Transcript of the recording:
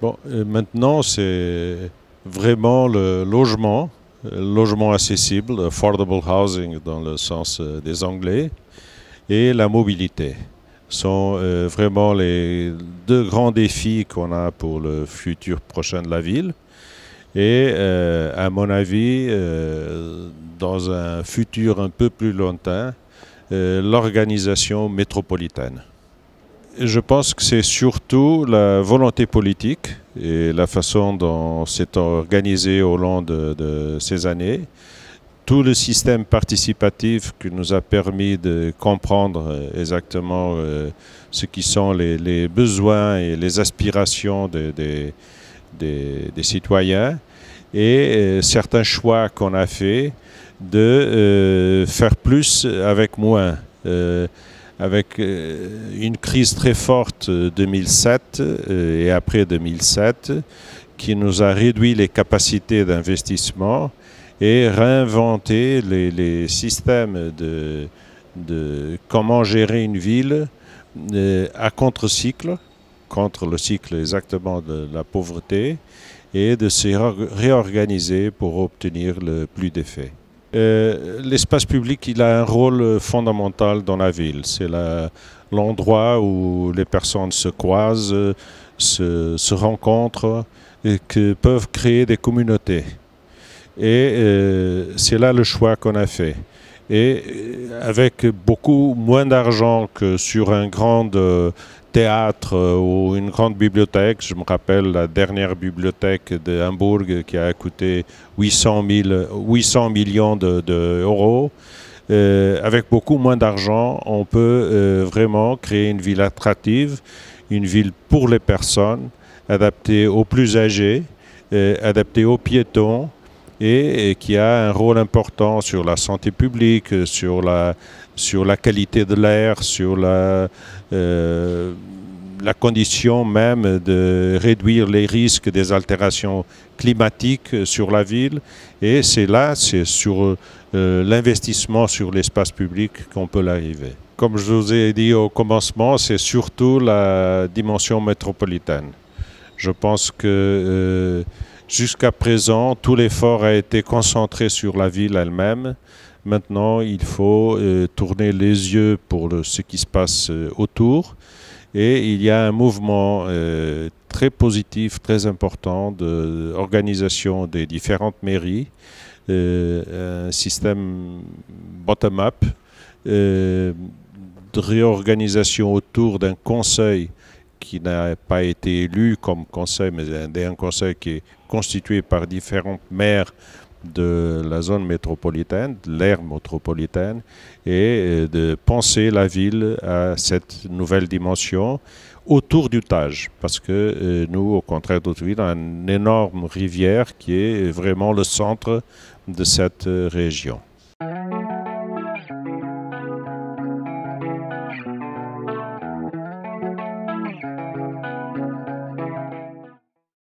Bon, maintenant, c'est vraiment le logement accessible, affordable housing dans le sens des Anglais, et la mobilité sont vraiment les deux grands défis qu'on a pour le futur prochain de la ville. Et à mon avis, dans un futur un peu plus lointain, l'organisation métropolitaine. Je pense que c'est surtout la volonté politique et la façon dont c'est organisé au long de ces années. Tout le système participatif qui nous a permis de comprendre exactement ce qui sont les besoins et les aspirations des citoyens et certains choix qu'on a fait de faire plus avec moins. Avec une crise très forte 2007 et après 2007 qui nous a réduit les capacités d'investissement et réinventé les systèmes de comment gérer une ville à contre-cycle, contre le cycle exactement de la pauvreté, et de se réorganiser pour obtenir le plus d'effets. L'espace public, il a un rôle fondamental dans la ville. C'est l'endroit où les personnes se croisent, se rencontrent et que peuvent créer des communautés. Et c'est là le choix qu'on a fait. Et avec beaucoup moins d'argent que sur un grand théâtre ou une grande bibliothèque, je me rappelle la dernière bibliothèque de Hambourg qui a coûté 800 millions d'euros. Avec beaucoup moins d'argent, on peut vraiment créer une ville attractive, une ville pour les personnes, adaptée aux plus âgés, adaptée aux piétons, et qui a un rôle important sur la santé publique, sur la qualité de l'air, sur la condition même de réduire les risques des altérations climatiques sur la ville. Et c'est sur l'investissement sur l'espace public qu'on peut l'arriver. Comme je vous ai dit au commencement, c'est surtout la dimension métropolitaine. Je pense que jusqu'à présent, tout l'effort a été concentré sur la ville elle-même. Maintenant, il faut tourner les yeux pour ce qui se passe autour. Et il y a un mouvement très positif, très important d'organisation des différentes mairies, un système bottom-up, de réorganisation autour d'un conseil qui n'a pas été élu comme conseil, mais un conseil qui est constitué par différents maires de la zone métropolitaine, de l'aire métropolitaine, et de penser la ville à cette nouvelle dimension autour du Tage. Parce que nous, au contraire d'Hauteville, on a une énorme rivière qui est vraiment le centre de cette région.